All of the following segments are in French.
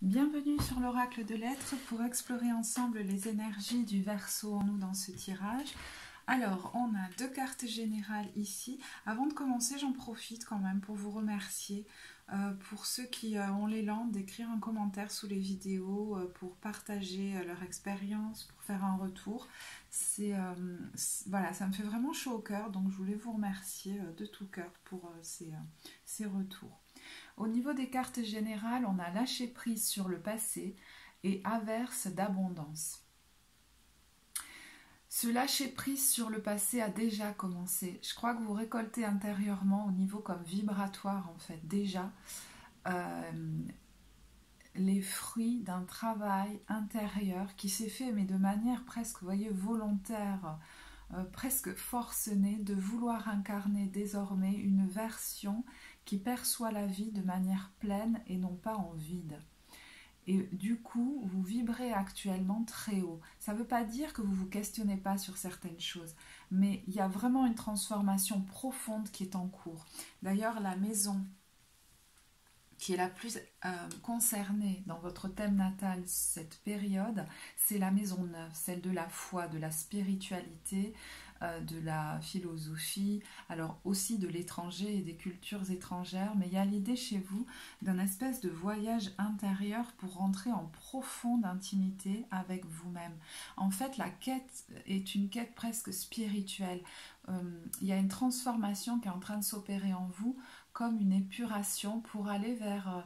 Bienvenue sur l'oracle de l'être pour explorer ensemble les énergies du Verseau en nous dans ce tirage. Alors, on a deux cartes générales ici. Avant de commencer, j'en profite quand même pour vous remercier pour ceux qui ont l'élan d'écrire un commentaire sous les vidéos, pour partager leur expérience, pour faire un retour. Voilà, ça me fait vraiment chaud au cœur, donc je voulais vous remercier de tout cœur pour ces retours. Au niveau des cartes générales, on a lâché prise sur le passé et averse d'abondance. Ce lâcher prise sur le passé a déjà commencé. Je crois que vous récoltez intérieurement au niveau comme vibratoire en fait déjà les fruits d'un travail intérieur qui s'est fait mais de manière presque, vous voyez, volontaire, presque forcenée, de vouloir incarner désormais une version qui perçoit la vie de manière pleine et non pas en vide. Et du coup, vous vibrez actuellement très haut. Ça ne veut pas dire que vous ne vous questionnez pas sur certaines choses, mais il y a vraiment une transformation profonde qui est en cours. D'ailleurs, la maison qui est la plus concernée dans votre thème natal cette période, c'est la maison 9, celle de la foi, de la spiritualité, de la philosophie, alors aussi de l'étranger et des cultures étrangères, mais il y a l'idée chez vous d'un espèce de voyage intérieur pour rentrer en profonde intimité avec vous-même. En fait, la quête est une quête presque spirituelle. Il y a une transformation qui est en train de s'opérer en vous, comme une épuration pour aller vers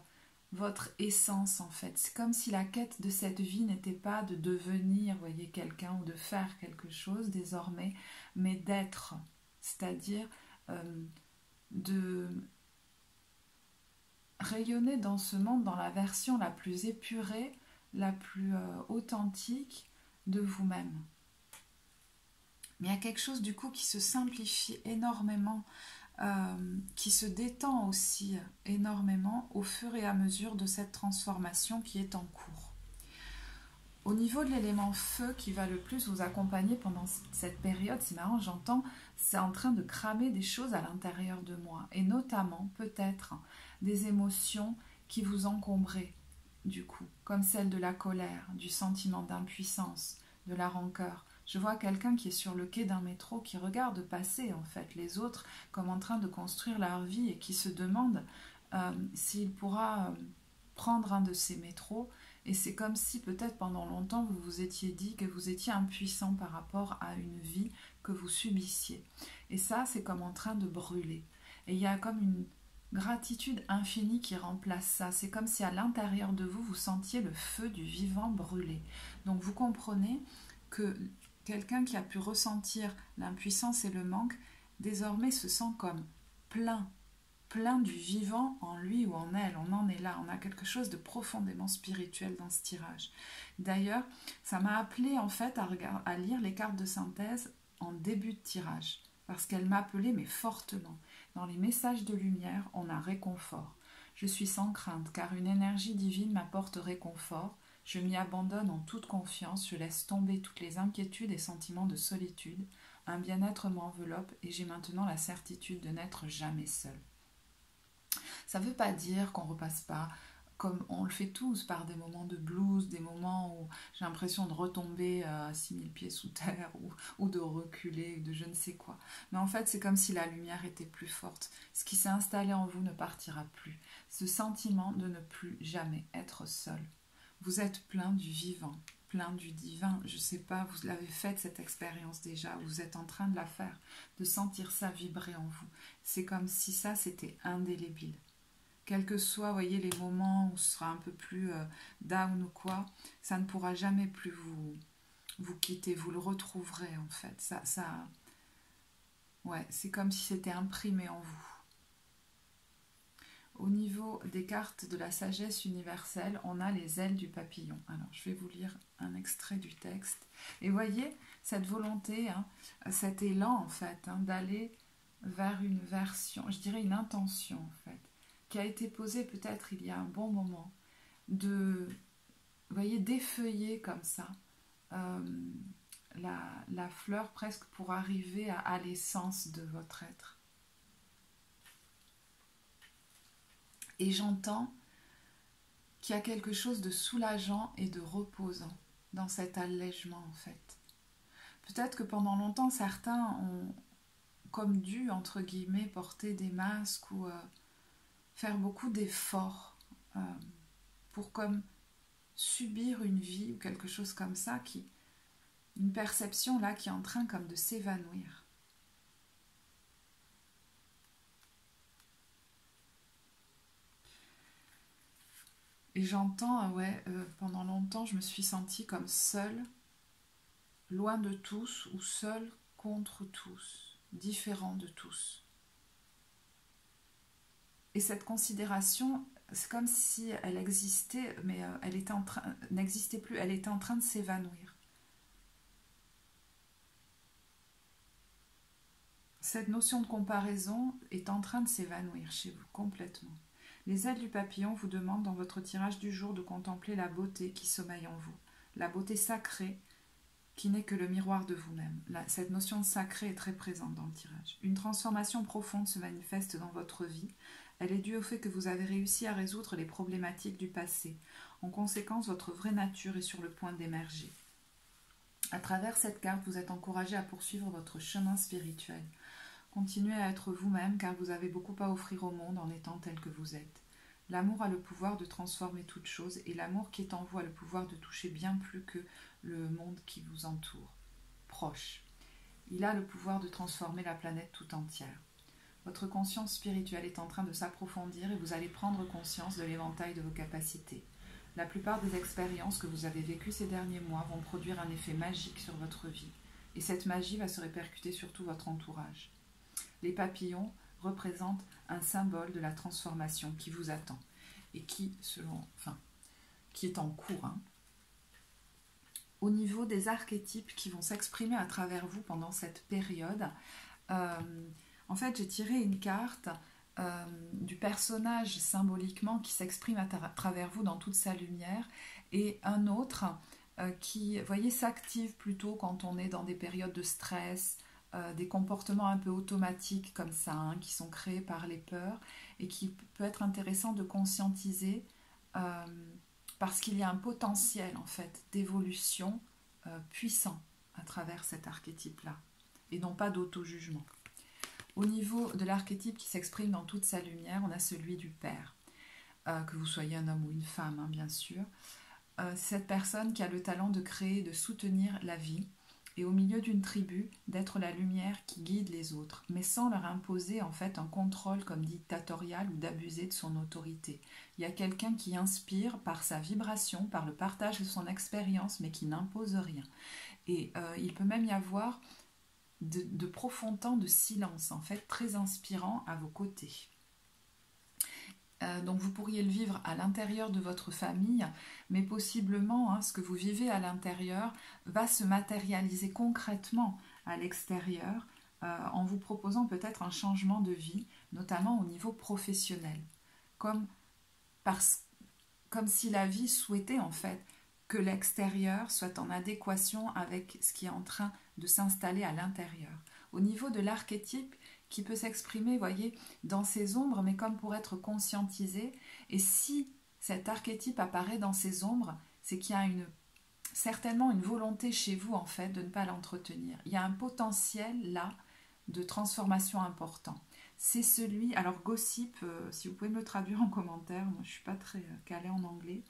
votre essence en fait. C'est comme si la quête de cette vie n'était pas de devenir, vous voyez, quelqu'un ou de faire quelque chose désormais, mais d'être, c'est-à-dire de rayonner dans ce monde dans la version la plus épurée, la plus authentique de vous-même. Mais il y a quelque chose du coup qui se simplifie énormément, qui se détend aussi énormément au fur et à mesure de cette transformation qui est en cours. Au niveau de l'élément feu qui va le plus vous accompagner pendant cette période, c'est marrant, j'entends, c'est en train de cramer des choses à l'intérieur de moi, et notamment peut-être des émotions qui vous encombraient du coup, comme celle de la colère, du sentiment d'impuissance, de la rancœur. Je vois quelqu'un qui est sur le quai d'un métro qui regarde passer en fait les autres comme en train de construire leur vie et qui se demande s'il pourra prendre un de ces métros. Et c'est comme si peut-être pendant longtemps vous vous étiez dit que vous étiez impuissant par rapport à une vie que vous subissiez. Et ça, c'est comme en train de brûler. Et il y a comme une gratitude infinie qui remplace ça. C'est comme si à l'intérieur de vous, vous sentiez le feu du vivant brûler. Donc vous comprenez que quelqu'un qui a pu ressentir l'impuissance et le manque, désormais se sent comme plein du vivant en lui ou en elle. On en est là, on a quelque chose de profondément spirituel dans ce tirage. D'ailleurs, ça m'a appelé en fait à lire les cartes de synthèse en début de tirage, parce qu'elle m'appelait mais fortement. Dans les messages de lumière, on a réconfort. Je suis sans crainte, car une énergie divine m'apporte réconfort. Je m'y abandonne en toute confiance, je laisse tomber toutes les inquiétudes et sentiments de solitude. Un bien-être m'enveloppe et j'ai maintenant la certitude de n'être jamais seule. Ça ne veut pas dire qu'on ne repasse pas, comme on le fait tous, par des moments de blues, des moments où j'ai l'impression de retomber à 6000 pieds sous terre ou de reculer, de je ne sais quoi. Mais en fait, c'est comme si la lumière était plus forte. Ce qui s'est installé en vous ne partira plus. Ce sentiment de ne plus jamais être seul. Vous êtes plein du vivant, plein du divin. Je ne sais pas, vous l'avez faite cette expérience déjà, vous êtes en train de la faire, de sentir ça vibrer en vous. C'est comme si ça, c'était indélébile. Quels que soient, voyez, les moments où ce sera un peu plus down ou quoi, ça ne pourra jamais plus vous quitter, vous le retrouverez en fait. Ouais, c'est comme si c'était imprimé en vous. Au niveau des cartes de la sagesse universelle, on a les ailes du papillon. Alors, je vais vous lire un extrait du texte. Et voyez, cette volonté, cet élan en fait, d'aller vers une version, je dirais une intention en fait, qui a été posée peut-être il y a un bon moment, de, vous voyez, d'effeuiller comme ça la fleur presque pour arriver à l'essence de votre être. Et j'entends qu'il y a quelque chose de soulageant et de reposant dans cet allègement en fait. Peut-être que pendant longtemps, certains ont comme dû, entre guillemets, porter des masques ou faire beaucoup d'efforts pour comme subir une vie ou quelque chose comme ça, une perception là qui est en train comme de s'évanouir. Et j'entends, pendant longtemps, je me suis sentie comme seule, loin de tous ou seule contre tous, différent de tous. Et cette considération, c'est comme si elle existait, mais elle était n'existait plus, elle était en train de s'évanouir. Cette notion de comparaison est en train de s'évanouir chez vous complètement. Les ailes du papillon vous demandent dans votre tirage du jour de contempler la beauté qui sommeille en vous, la beauté sacrée qui n'est que le miroir de vous-même. Cette notion de sacré est très présente dans le tirage. Une transformation profonde se manifeste dans votre vie. Elle est due au fait que vous avez réussi à résoudre les problématiques du passé. En conséquence, votre vraie nature est sur le point d'émerger. À travers cette carte, vous êtes encouragé à poursuivre votre chemin spirituel. Continuez à être vous-même car vous avez beaucoup à offrir au monde en étant tel que vous êtes. L'amour a le pouvoir de transformer toute chose et l'amour qui est en vous a le pouvoir de toucher bien plus que le monde qui vous entoure, proche. Il a le pouvoir de transformer la planète tout entière. Votre conscience spirituelle est en train de s'approfondir et vous allez prendre conscience de l'éventail de vos capacités. La plupart des expériences que vous avez vécues ces derniers mois vont produire un effet magique sur votre vie. Et cette magie va se répercuter sur tout votre entourage. Les papillons représentent un symbole de la transformation qui vous attend et qui est en cours. Au niveau des archétypes qui vont s'exprimer à travers vous pendant cette période, en fait, j'ai tiré une carte du personnage symboliquement qui s'exprime à travers vous dans toute sa lumière et un autre qui, vous voyez, s'active plutôt quand on est dans des périodes de stress, des comportements un peu automatiques comme ça, qui sont créés par les peurs et qui peut être intéressant de conscientiser parce qu'il y a un potentiel en fait d'évolution puissant à travers cet archétype-là et non pas d'auto-jugement. Au niveau de l'archétype qui s'exprime dans toute sa lumière, on a celui du père, que vous soyez un homme ou une femme, bien sûr. Cette personne qui a le talent de créer, de soutenir la vie, et au milieu d'une tribu, d'être la lumière qui guide les autres, mais sans leur imposer en fait un contrôle comme dictatorial ou d'abuser de son autorité. Il y a quelqu'un qui inspire par sa vibration, par le partage de son expérience, mais qui n'impose rien. Et il peut même y avoir de profonds temps de silence, en fait, très inspirant à vos côtés. Donc vous pourriez le vivre à l'intérieur de votre famille, mais possiblement ce que vous vivez à l'intérieur va se matérialiser concrètement à l'extérieur en vous proposant peut-être un changement de vie, notamment au niveau professionnel. Comme si la vie souhaitait en fait que l'extérieur soit en adéquation avec ce qui est en train de s'installer à l'intérieur. Au niveau de l'archétype, qui peut s'exprimer, voyez, dans ses ombres, mais comme pour être conscientisé. Et si cet archétype apparaît dans ses ombres, c'est qu'il y a certainement une volonté chez vous, en fait, de ne pas l'entretenir. Il y a un potentiel, là, de transformation important. C'est celui... Alors, gossip, si vous pouvez me le traduire en commentaire, moi, je ne suis pas très calée en anglais,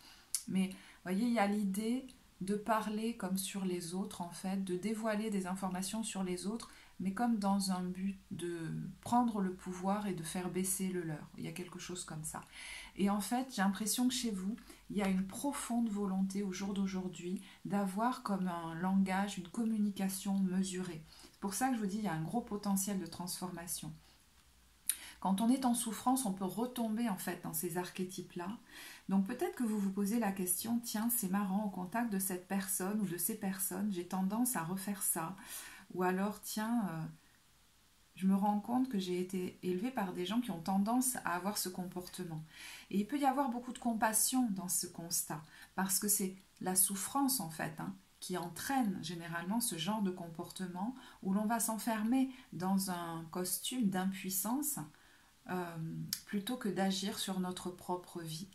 mais, voyez, il y a l'idée de parler comme sur les autres, en fait, de dévoiler des informations sur les autres, mais comme dans un but de prendre le pouvoir et de faire baisser le leur. Il y a quelque chose comme ça. Et en fait, j'ai l'impression que chez vous, il y a une profonde volonté au jour d'aujourd'hui d'avoir comme un langage, une communication mesurée. C'est pour ça que je vous dis, il y a un gros potentiel de transformation. Quand on est en souffrance, on peut retomber en fait dans ces archétypes-là. Donc peut-être que vous vous posez la question, tiens, c'est marrant, au contact de cette personne ou de ces personnes, j'ai tendance à refaire ça. Ou alors, tiens, je me rends compte que j'ai été élevée par des gens qui ont tendance à avoir ce comportement. Et il peut y avoir beaucoup de compassion dans ce constat, parce que c'est la souffrance, en fait, qui entraîne généralement ce genre de comportement où l'on va s'enfermer dans un costume d'impuissance plutôt que d'agir sur notre propre vie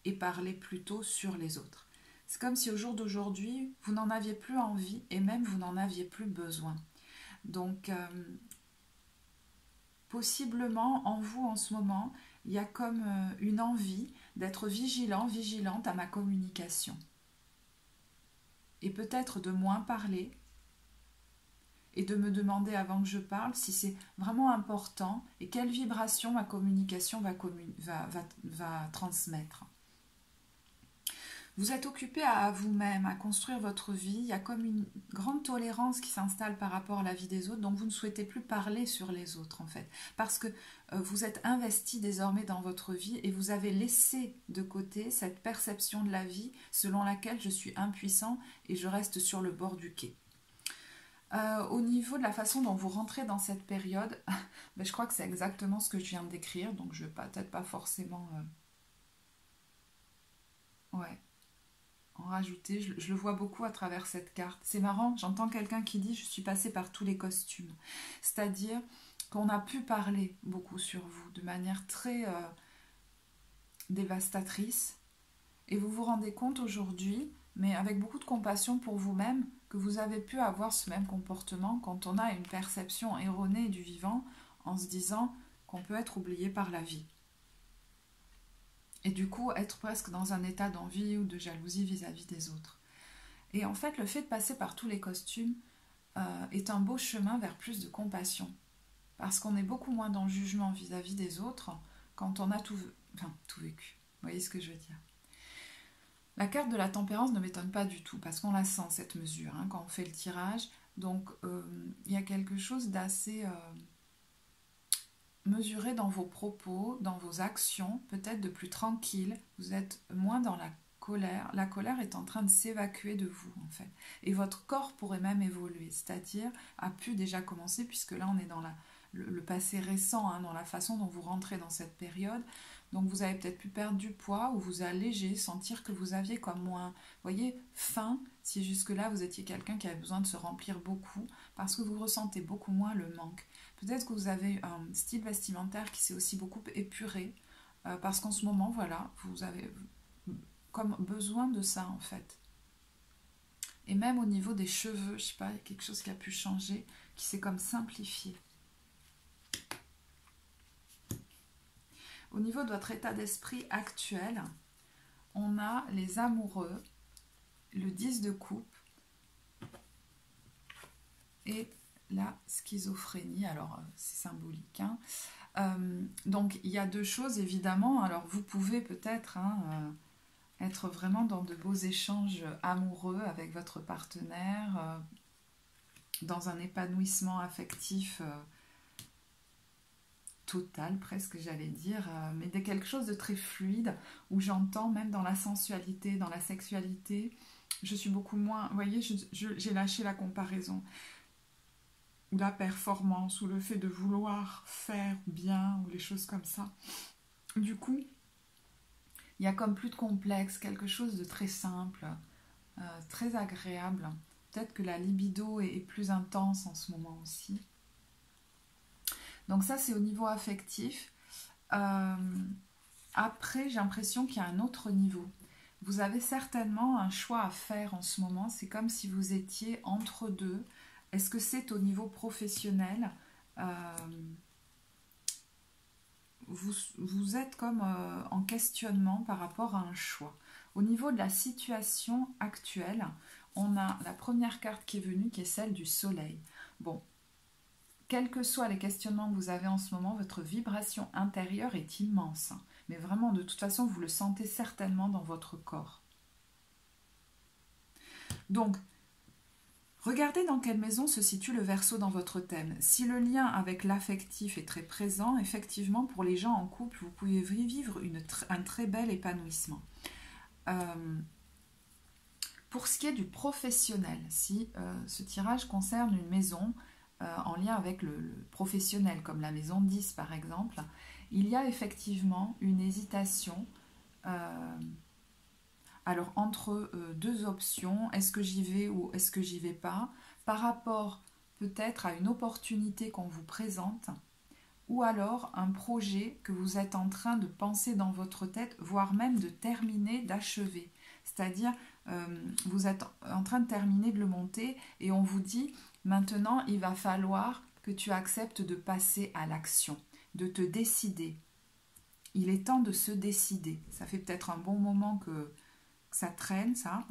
et parler plutôt sur les autres. C'est comme si au jour d'aujourd'hui, vous n'en aviez plus envie et même vous n'en aviez plus besoin. Donc, possiblement en vous en ce moment, il y a comme une envie d'être vigilant, vigilante à ma communication. Et peut-être de moins parler et de me demander avant que je parle si c'est vraiment important et quelle vibration ma communication va transmettre. Vous êtes occupé à vous-même, à construire votre vie. Il y a comme une grande tolérance qui s'installe par rapport à la vie des autres, donc vous ne souhaitez plus parler sur les autres en fait. Parce que vous êtes investi désormais dans votre vie et vous avez laissé de côté cette perception de la vie selon laquelle je suis impuissant et je reste sur le bord du quai. Au niveau de la façon dont vous rentrez dans cette période, ben, je crois que c'est exactement ce que je viens de décrire, donc je ne vais peut-être pas forcément... Ouais. En rajouter, je le vois beaucoup à travers cette carte. C'est marrant, j'entends quelqu'un qui dit « je suis passé par tous les costumes ». C'est-à-dire qu'on a pu parler beaucoup sur vous de manière très dévastatrice et vous vous rendez compte aujourd'hui, mais avec beaucoup de compassion pour vous-même, que vous avez pu avoir ce même comportement quand on a une perception erronée du vivant en se disant qu'on peut être oublié par la vie. Et du coup, être presque dans un état d'envie ou de jalousie vis-à-vis des autres. Et en fait, le fait de passer par tous les costumes est un beau chemin vers plus de compassion. Parce qu'on est beaucoup moins dans le jugement vis-à-vis des autres quand on a tout vécu. Vous voyez ce que je veux dire? La carte de la tempérance ne m'étonne pas du tout, parce qu'on la sent, cette mesure, hein, quand on fait le tirage. Donc, il y a quelque chose d'assez... mesurez dans vos propos, dans vos actions, peut-être de plus tranquille, vous êtes moins dans la colère. La colère est en train de s'évacuer de vous, en fait. Et votre corps pourrait même évoluer, c'est-à-dire a pu déjà commencer, puisque là on est dans le passé récent, hein, dans la façon dont vous rentrez dans cette période. Donc vous avez peut-être pu perdre du poids ou vous alléger, sentir que vous aviez comme moins, vous voyez, faim, si jusque-là vous étiez quelqu'un qui avait besoin de se remplir beaucoup, parce que vous ressentez beaucoup moins le manque. Peut-être que vous avez un style vestimentaire qui s'est aussi beaucoup épuré, parce qu'en ce moment, voilà, vous avez comme besoin de ça en fait. Et même au niveau des cheveux, je sais pas, il y a quelque chose qui a pu changer, qui s'est comme simplifié. Au niveau de votre état d'esprit actuel, on a les amoureux, le 10 de coupe et la schizophrénie. Alors, c'est symbolique. Hein. Donc, il y a deux choses, évidemment. Alors, vous pouvez peut-être être vraiment dans de beaux échanges amoureux avec votre partenaire, dans un épanouissement affectif total, presque, j'allais dire, mais de quelque chose de très fluide, où j'entends même dans la sensualité, dans la sexualité, je suis beaucoup moins... Vous voyez, j'ai lâché la comparaison. Ou la performance, ou le fait de vouloir faire bien, ou les choses comme ça. Du coup, il y a comme plus de complexe, quelque chose de très simple, très agréable. Peut-être que la libido est plus intense en ce moment aussi. Donc ça, c'est au niveau affectif. Après, j'ai l'impression qu'il y a un autre niveau. Vous avez certainement un choix à faire en ce moment. C'est comme si vous étiez entre deux. Est-ce que c'est au niveau professionnel? Vous êtes comme en questionnement par rapport à un choix. Au niveau de la situation actuelle, on a la première carte qui est venue, qui est celle du soleil. Bon, quels que soient les questionnements que vous avez en ce moment, votre vibration intérieure est immense. Mais vraiment, de toute façon, vous le sentez certainement dans votre corps. Donc, regardez dans quelle maison se situe le Verseau dans votre thème. Si le lien avec l'affectif est très présent, effectivement, pour les gens en couple, vous pouvez vivre un très bel épanouissement. Pour ce qui est du professionnel, si ce tirage concerne une maison en lien avec le professionnel, comme la maison 10 par exemple, il y a effectivement une hésitation alors, entre deux options, est-ce que j'y vais ou est-ce que j'y vais pas, par rapport peut-être à une opportunité qu'on vous présente, ou alors un projet que vous êtes en train de penser dans votre tête, voire même de terminer, d'achever. C'est-à-dire, vous êtes en train de terminer de le monter et on vous dit, maintenant, il va falloir que tu acceptes de passer à l'action, de te décider. Il est temps de se décider. Ça fait peut-être un bon moment que ça traîne, ça.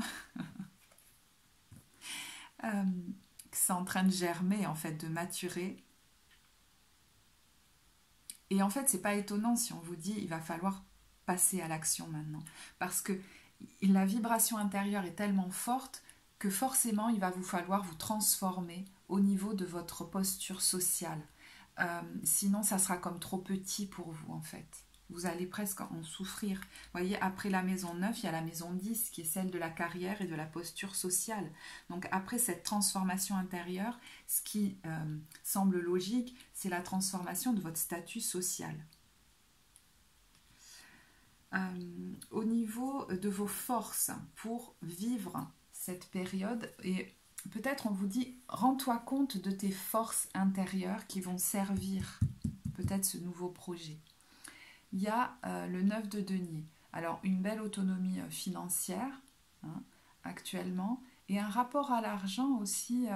Que c'est en train de germer, en fait, de maturer. Et en fait, c'est pas étonnant si on vous dit il va falloir passer à l'action maintenant. Parce que la vibration intérieure est tellement forte que forcément, il va vous falloir vous transformer au niveau de votre posture sociale. Sinon, ça sera comme trop petit pour vous, en fait. Vous allez presque en souffrir. Vous voyez, après la maison 9, il y a la maison 10, qui est celle de la carrière et de la posture sociale. Donc après cette transformation intérieure, ce qui semble logique, c'est la transformation de votre statut social. Au niveau de vos forces pour vivre cette période, et peut-être on vous dit, rends-toi compte de tes forces intérieures qui vont servir peut-être ce nouveau projet. Il y a le 9 de denier. Alors, une belle autonomie financière, hein, actuellement, et un rapport à l'argent aussi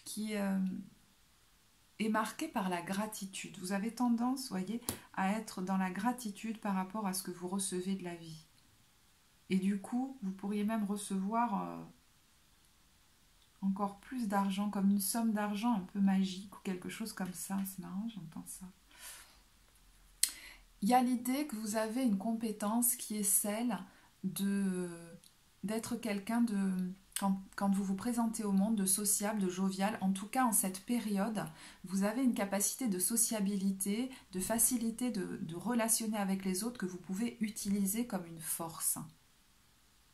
qui est marqué par la gratitude. Vous avez tendance, voyez, à être dans la gratitude par rapport à ce que vous recevez de la vie. Et du coup, vous pourriez même recevoir encore plus d'argent, comme une somme d'argent un peu magique ou quelque chose comme ça. C'est marrant, j'entends ça. Il y a l'idée que vous avez une compétence qui est celle d'être quelqu'un de, quand vous vous présentez au monde, de sociable, de jovial. En tout cas, en cette période, vous avez une capacité de sociabilité, de facilité de relationner avec les autres que vous pouvez utiliser comme une force.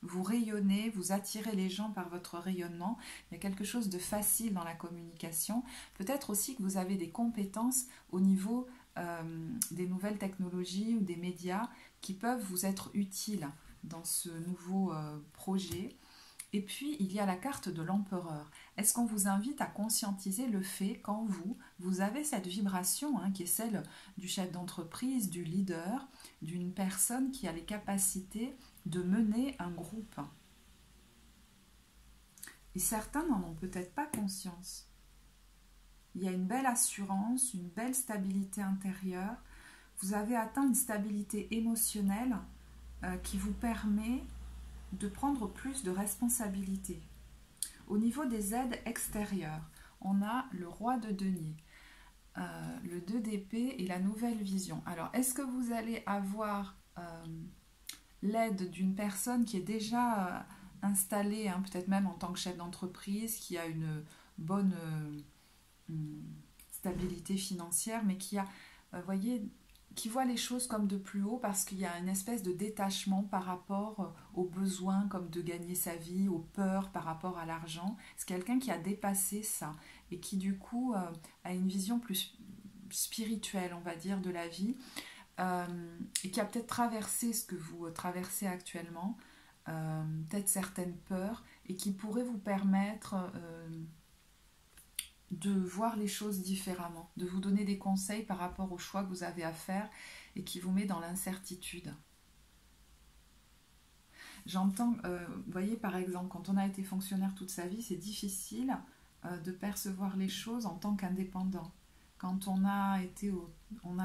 Vous rayonnez, vous attirez les gens par votre rayonnement. Il y a quelque chose de facile dans la communication. Peut-être aussi que vous avez des compétences au niveau des nouvelles technologies ou des médias qui peuvent vous être utiles dans ce nouveau projet. Et puis, il y a la carte de l'empereur. Est-ce qu'on vous invite à conscientiser le fait qu'en vous avez cette vibration qui est celle du chef d'entreprise, du leader, d'une personne qui a les capacités de mener un groupe. Et certains n'en ont peut-être pas conscience. Il y a une belle assurance, une belle stabilité intérieure. Vous avez atteint une stabilité émotionnelle qui vous permet de prendre plus de responsabilités. Au niveau des aides extérieures, on a le roi de denier, le 2 d'épée et la nouvelle vision. Alors, est-ce que vous allez avoir l'aide d'une personne qui est déjà installée, peut-être même en tant que chef d'entreprise, qui a une bonne stabilité financière, mais qui a, voyez, qui voit les choses comme de plus haut parce qu'il y a une espèce de détachement par rapport aux besoins comme de gagner sa vie, aux peurs par rapport à l'argent. C'est quelqu'un qui a dépassé ça et qui du coup a une vision plus spirituelle, on va dire, de la vie et qui a peut-être traversé ce que vous traversez actuellement, peut-être certaines peurs et qui pourrait vous permettre de voir les choses différemment, de vous donner des conseils par rapport aux choix que vous avez à faire et qui vous met dans l'incertitude. J'entends, vous voyez par exemple, quand on a été fonctionnaire toute sa vie, c'est difficile de percevoir les choses en tant qu'indépendant. Quand on a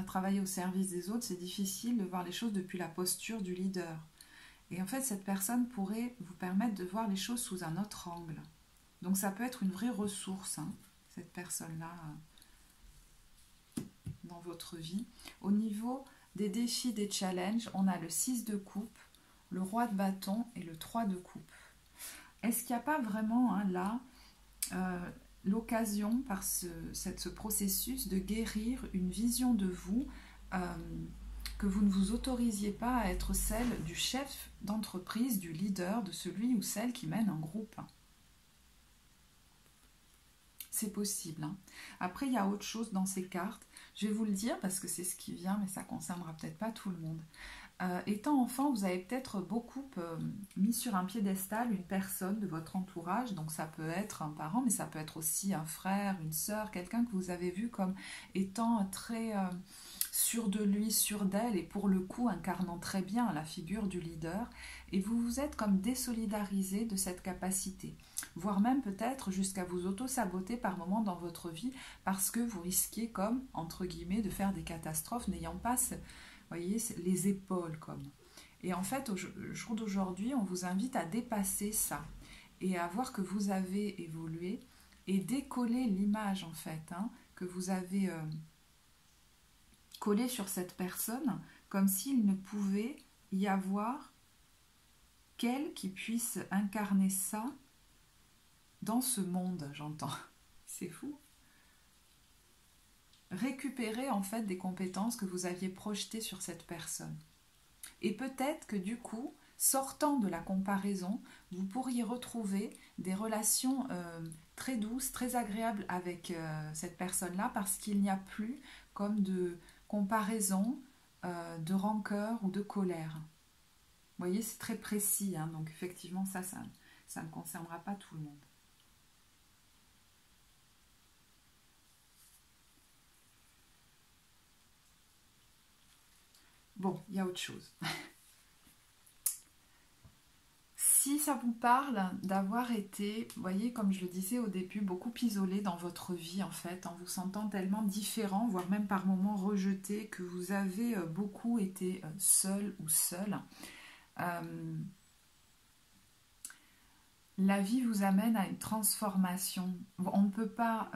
travaillé au service des autres, c'est difficile de voir les choses depuis la posture du leader. Et en fait, cette personne pourrait vous permettre de voir les choses sous un autre angle. Donc ça peut être une vraie ressource, cette personne-là, dans votre vie. Au niveau des défis, des challenges, on a le 6 de coupe, le roi de bâton et le 3 de coupe. Est-ce qu'il n'y a pas vraiment là l'occasion par ce processus de guérir une vision de vous que vous ne vous autorisiez pas à être celle du chef d'entreprise, du leader, de celui ou celle qui mène un groupe? C'est possible. Après, il y a autre chose dans ces cartes. Je vais vous le dire parce que c'est ce qui vient, mais ça ne concernera peut-être pas tout le monde. Étant enfant, vous avez peut-être beaucoup mis sur un piédestal une personne de votre entourage, donc ça peut être un parent, mais ça peut être aussi un frère, une sœur, quelqu'un que vous avez vu comme étant très sûr de lui, sûr d'elle, et pour le coup incarnant très bien la figure du leader, et vous vous êtes comme désolidarisé de cette capacité, voire même peut-être jusqu'à vous auto-saboter par moments dans votre vie, parce que vous risquez comme, entre guillemets, de faire des catastrophes, n'ayant pas voyez, les épaules comme. Et en fait, au jour d'aujourd'hui, on vous invite à dépasser ça et à voir que vous avez évolué et décoller l'image en fait que vous avez collée sur cette personne, comme s'il ne pouvait y avoir qu'elle qui puisse incarner ça dans ce monde, j'entends. C'est fou. Récupérer en fait des compétences que vous aviez projetées sur cette personne. Et peut-être que du coup, sortant de la comparaison, vous pourriez retrouver des relations très douces, très agréables avec cette personne-là, parce qu'il n'y a plus comme de comparaison, de rancœur ou de colère. Vous voyez, c'est très précis, donc effectivement, ça ne concernera pas tout le monde. Bon, il y a autre chose. Si ça vous parle d'avoir été, vous voyez, comme je le disais au début, beaucoup isolé dans votre vie en fait, en vous sentant tellement différent, voire même par moments rejeté, que vous avez beaucoup été seul ou seul, la vie vous amène à une transformation. On ne peut pas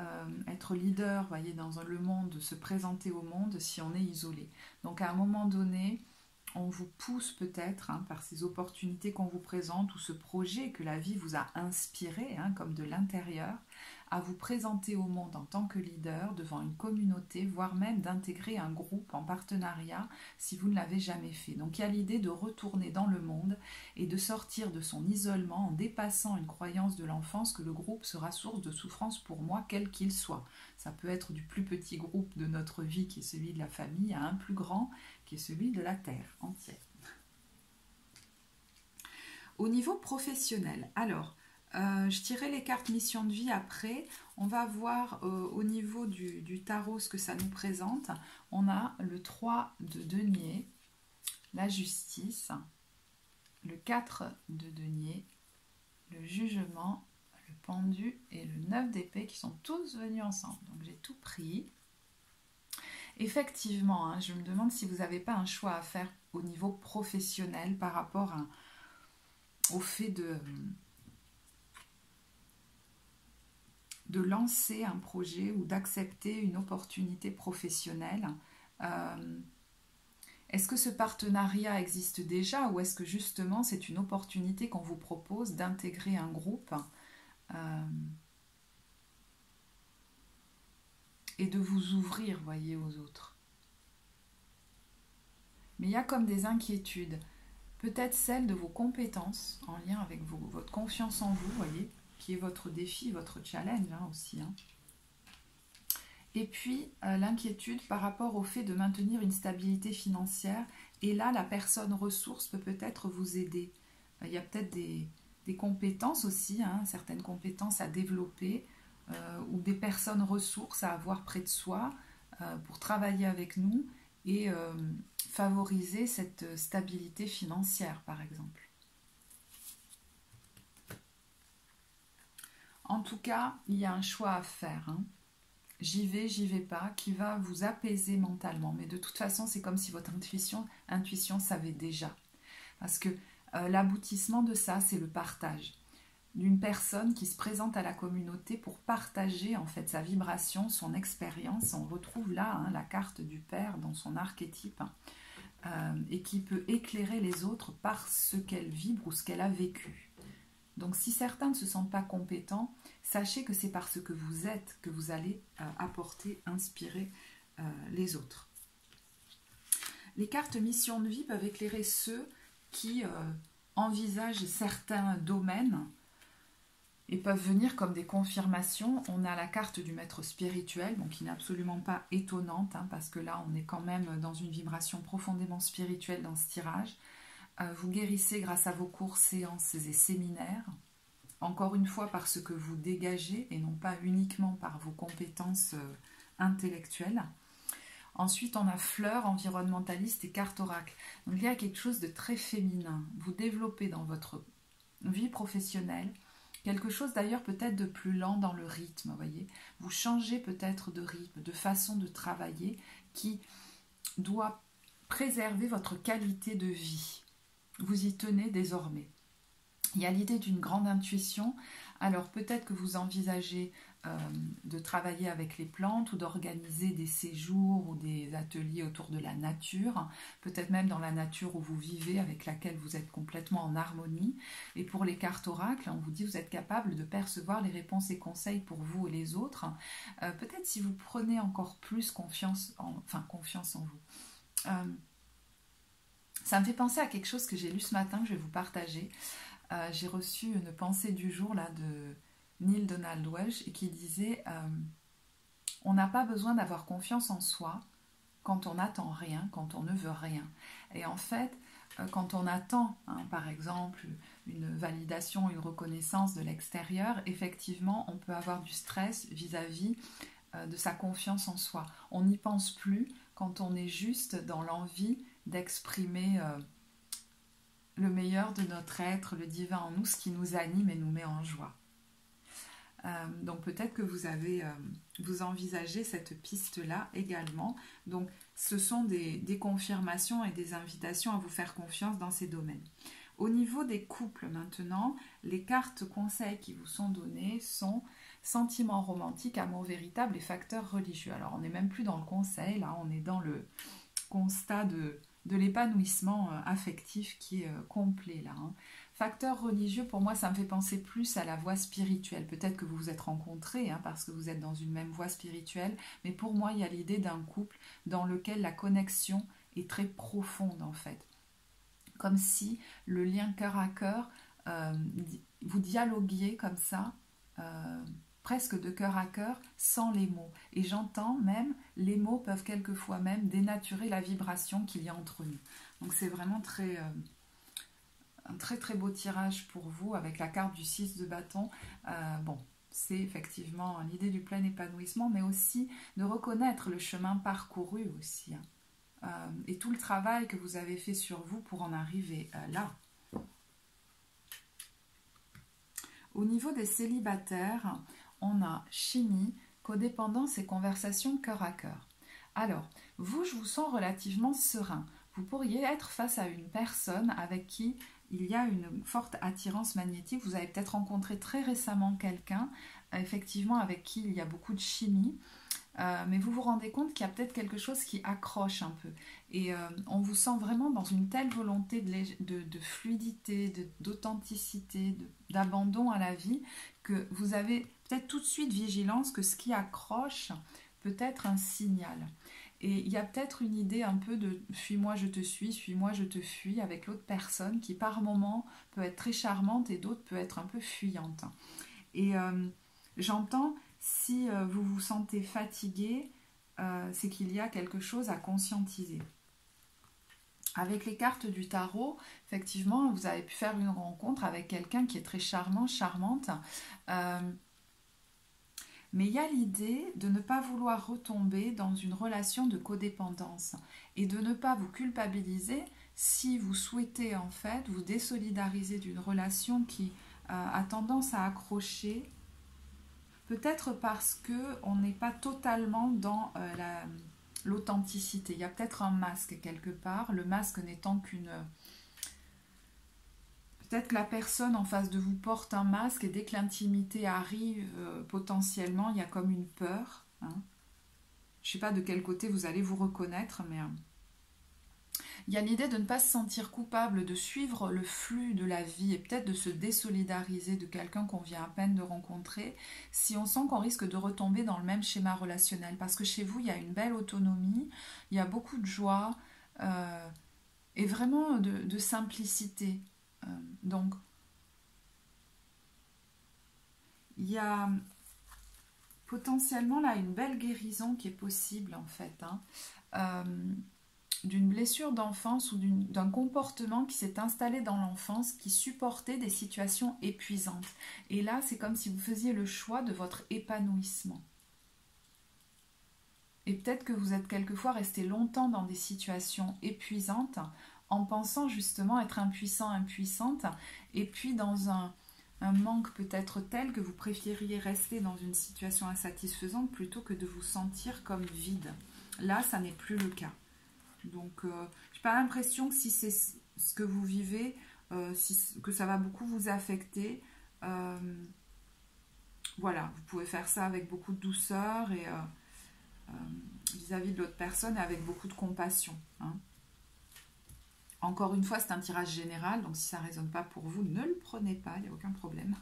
être leader, vous voyez, dans le monde, se présenter au monde si on est isolé. Donc à un moment donné, on vous pousse peut-être par ces opportunités qu'on vous présente ou ce projet que la vie vous a inspiré, comme de l'intérieur, à vous présenter au monde en tant que leader devant une communauté, voire même d'intégrer un groupe en partenariat si vous ne l'avez jamais fait. Donc il y a l'idée de retourner dans le monde et de sortir de son isolement en dépassant une croyance de l'enfance que le groupe sera source de souffrance pour moi, quel qu'il soit. Ça peut être du plus petit groupe de notre vie qui est celui de la famille à un plus grand qui est celui de la Terre entière. Au niveau professionnel, alors, je tirerai les cartes mission de vie après. On va voir au niveau du tarot ce que ça nous présente. On a le 3 de denier, la justice, le 4 de denier, le jugement, le pendu et le 9 d'épée qui sont tous venus ensemble. Donc j'ai tout pris. Effectivement, je me demande si vous n'avez pas un choix à faire au niveau professionnel par rapport au fait de lancer un projet ou d'accepter une opportunité professionnelle. Est-ce que ce partenariat existe déjà ou est-ce que justement c'est une opportunité qu'on vous propose d'intégrer un groupe et de vous ouvrir, voyez, aux autres. Mais il y a comme des inquiétudes, peut-être celle de vos compétences en lien avec votre confiance en vous, voyez, qui est votre défi, votre challenge aussi. Et puis l'inquiétude par rapport au fait de maintenir une stabilité financière. Et là, la personne ressource peut peut-être vous aider. Il y a peut-être des compétences aussi, certaines compétences à développer, ou des personnes ressources à avoir près de soi pour travailler avec nous et favoriser cette stabilité financière, par exemple. En tout cas, il y a un choix à faire. J'y vais pas, qui va vous apaiser mentalement. Mais de toute façon, c'est comme si votre intuition savait déjà. Parce que l'aboutissement de ça, c'est le partage. D'une personne qui se présente à la communauté pour partager en fait sa vibration, son expérience. On retrouve là la carte du père dans son archétype et qui peut éclairer les autres par ce qu'elle vibre ou ce qu'elle a vécu. Donc si certains ne se sentent pas compétents, sachez que c'est parce que vous êtes que vous allez apporter, inspirer les autres. Les cartes mission de vie peuvent éclairer ceux qui envisagent certains domaines et peuvent venir comme des confirmations. On a la carte du maître spirituel, donc qui n'est absolument pas étonnante, hein, parce que là, on est quand même dans une vibration profondément spirituelle dans ce tirage. Vous guérissez grâce à vos cours, séances et séminaires. Encore une fois, parce que vous dégagez, et non pas uniquement par vos compétences intellectuelles. Ensuite, on a fleurs, environnementaliste et carte oracle. Donc, il y a quelque chose de très féminin. Vous développez dans votre vie professionnelle quelque chose d'ailleurs peut-être de plus lent dans le rythme, vous voyez. Vous changez peut-être de rythme, de façon de travailler qui doit préserver votre qualité de vie. Vous y tenez désormais. Il y a l'idée d'une grande intuition. Alors peut-être que vous envisagez de travailler avec les plantes ou d'organiser des séjours ou des ateliers autour de la nature, peut-être même dans la nature où vous vivez, avec laquelle vous êtes complètement en harmonie. Et pour les cartes oracles, on vous dit que vous êtes capable de percevoir les réponses et conseils pour vous et les autres. Peut-être si vous prenez encore plus confiance en vous. Ça me fait penser à quelque chose que j'ai lu ce matin, que je vais vous partager. J'ai reçu une pensée du jour là, de Neil Donald Walsh et qui disait on n'a pas besoin d'avoir confiance en soi quand on n'attend rien, quand on ne veut rien. Et en fait, quand on attend, par exemple, une validation, une reconnaissance de l'extérieur, effectivement, on peut avoir du stress vis-à-vis de sa confiance en soi. On n'y pense plus quand on est juste dans l'envie d'exprimer le meilleur de notre être, le divin en nous, ce qui nous anime et nous met en joie. Donc peut-être que vous envisagez cette piste-là également. Donc ce sont des confirmations et des invitations à vous faire confiance dans ces domaines. Au niveau des couples maintenant, les cartes conseils qui vous sont données sont sentiments romantiques, amour véritable et facteurs religieux. Alors on n'est même plus dans le conseil, là on est dans le constat de l'épanouissement affectif qui est complet là. Facteur religieux, pour moi, ça me fait penser plus à la voie spirituelle. Peut-être que vous vous êtes rencontrés parce que vous êtes dans une même voie spirituelle, mais pour moi, il y a l'idée d'un couple dans lequel la connexion est très profonde en fait. Comme si le lien cœur à cœur, vous dialoguiez comme ça, presque de cœur à cœur, sans les mots. Et j'entends même, les mots peuvent quelquefois même dénaturer la vibration qu'il y a entre nous. Donc c'est vraiment un très très beau tirage pour vous avec la carte du 6 de bâton. C'est effectivement l'idée du plein épanouissement, mais aussi de reconnaître le chemin parcouru aussi. Et tout le travail que vous avez fait sur vous pour en arriver là. Au niveau des célibataires, on a chimie, codépendance et conversation cœur à cœur. Alors, vous, je vous sens relativement serein. Vous pourriez être face à une personne avec qui il y a une forte attirance magnétique. Vous avez peut-être rencontré très récemment quelqu'un, effectivement, avec qui il y a beaucoup de chimie. Mais vous vous rendez compte qu'il y a peut-être quelque chose qui accroche un peu. Et on vous sent vraiment dans une telle volonté de fluidité, d'authenticité, d'abandon à la vie, que vous avez peut-être tout de suite vigilance que ce qui accroche peut être un signal. Et il y a peut-être une idée un peu de « fuis-moi, je te fuis » avec l'autre personne qui par moments peut être très charmante et d'autres peut être un peu fuyante. Et j'entends, si vous vous sentez fatigué, c'est qu'il y a quelque chose à conscientiser. Avec les cartes du tarot, effectivement, vous avez pu faire une rencontre avec quelqu'un qui est très charmant, charmante. Mais il y a l'idée de ne pas vouloir retomber dans une relation de codépendance et de ne pas vous culpabiliser si vous souhaitez en fait vous désolidariser d'une relation qui a tendance à accrocher, peut-être parce qu'on n'est pas totalement dans l'authenticité. Il y a peut-être un masque quelque part, le masque n'étant qu'une... Peut-être que la personne en face de vous porte un masque et dès que l'intimité arrive, potentiellement, il y a comme une peur. Je ne sais pas de quel côté vous allez vous reconnaître, mais il y a l'idée de ne pas se sentir coupable, de suivre le flux de la vie et peut-être de se désolidariser de quelqu'un qu'on vient à peine de rencontrer si on sent qu'on risque de retomber dans le même schéma relationnel. Parce que chez vous, il y a une belle autonomie, il y a beaucoup de joie et vraiment de simplicité. Donc, il y a potentiellement là une belle guérison qui est possible en fait, hein, d'une blessure d'enfance ou d'un comportement qui s'est installé dans l'enfance qui supportait des situations épuisantes. Et là, c'est comme si vous faisiez le choix de votre épanouissement. Et peut-être que vous êtes quelquefois resté longtemps dans des situations épuisantes en pensant justement être impuissant, impuissante, et puis dans un manque peut-être tel que vous préfériez rester dans une situation insatisfaisante plutôt que de vous sentir comme vide. Là, ça n'est plus le cas. Donc, je n'ai pas l'impression que si c'est ce que vous vivez, que ça va beaucoup vous affecter. Voilà, vous pouvez faire ça avec beaucoup de douceur et vis-à-vis de l'autre personne et avec beaucoup de compassion. Hein. Encore une fois, c'est un tirage général, donc si ça ne résonne pas pour vous, ne le prenez pas, il n'y a aucun problème.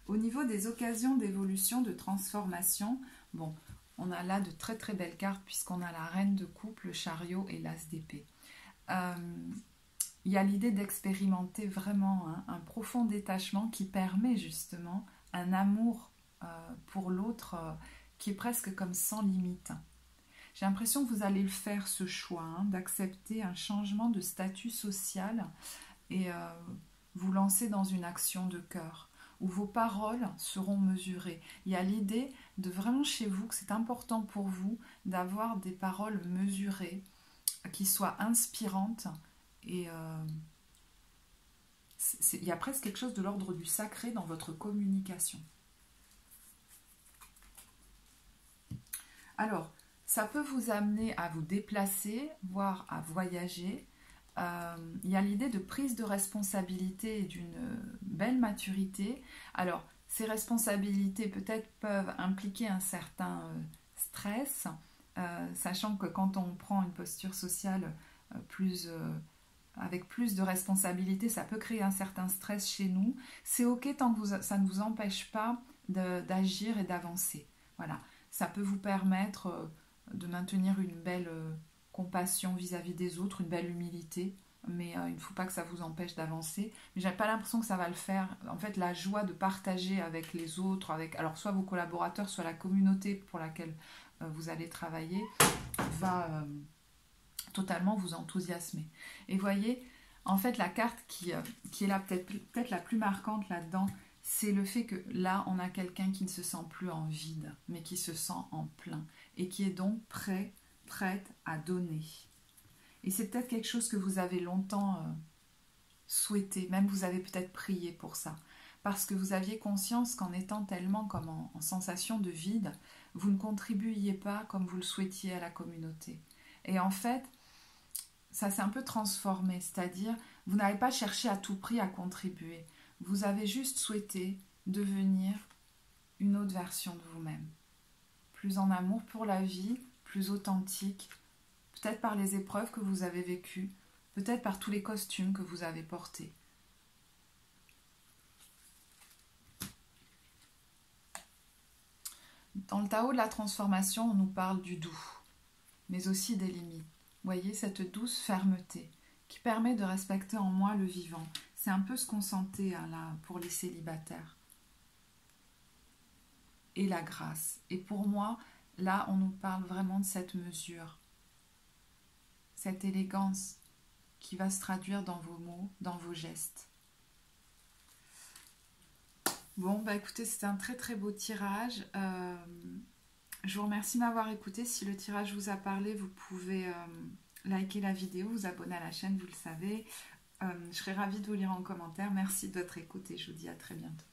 Au niveau des occasions d'évolution, de transformation, bon, on a là de très très belles cartes puisqu'on a la reine de coupe, le chariot et l'as d'épée. Il y a l'idée d'expérimenter vraiment un profond détachement qui permet justement un amour pour l'autre qui est presque comme sans limite. J'ai l'impression que vous allez le faire ce choix, d'accepter un changement de statut social et vous lancer dans une action de cœur où vos paroles seront mesurées. Il y a l'idée de vraiment chez vous que c'est important pour vous d'avoir des paroles mesurées qui soient inspirantes et il y a presque quelque chose de l'ordre du sacré dans votre communication. Alors, ça peut vous amener à vous déplacer, voire à voyager. Il y a l'idée de prise de responsabilité et d'une belle maturité. Alors, ces responsabilités peut-être peuvent impliquer un certain stress, sachant que quand on prend une posture sociale avec plus de responsabilité, ça peut créer un certain stress chez nous. C'est ok tant que ça ne vous empêche pas d'agir et d'avancer. Voilà. Ça peut vous permettre de maintenir une belle compassion vis-à-vis des autres, une belle humilité, mais il ne faut pas que ça vous empêche d'avancer. Mais j'ai pas l'impression que ça va le faire. En fait, la joie de partager avec les autres, alors soit vos collaborateurs, soit la communauté pour laquelle vous allez travailler, va totalement vous enthousiasmer. Et voyez, en fait, la carte qui est là peut-être la plus marquante là-dedans, c'est le fait que là, on a quelqu'un qui ne se sent plus en vide, mais qui se sent en plein et qui est donc prête à donner. Et c'est peut-être quelque chose que vous avez longtemps souhaité, même vous avez peut-être prié pour ça, parce que vous aviez conscience qu'en étant tellement comme en sensation de vide, vous ne contribuiez pas comme vous le souhaitiez à la communauté. Et en fait, ça s'est un peu transformé, c'est-à-dire vous n'avez pas cherché à tout prix à contribuer. Vous avez juste souhaité devenir une autre version de vous-même. Plus en amour pour la vie, plus authentique, peut-être par les épreuves que vous avez vécues, peut-être par tous les costumes que vous avez portés. Dans le Tao de la transformation, on nous parle du doux, mais aussi des limites. Vous voyez, cette douce fermeté qui permet de respecter en moi le vivant. C'est un peu ce qu'on sentait là pour les célibataires. Et la grâce. Et pour moi, là, on nous parle vraiment de cette mesure, cette élégance qui va se traduire dans vos mots, dans vos gestes. Bon, bah écoutez, c'était un très très beau tirage. Je vous remercie de m'avoir écouté. Si le tirage vous a parlé, vous pouvez liker la vidéo, vous abonner à la chaîne, vous le savez. Je serai ravie de vous lire en commentaire. Merci de votre écoute et je vous dis à très bientôt.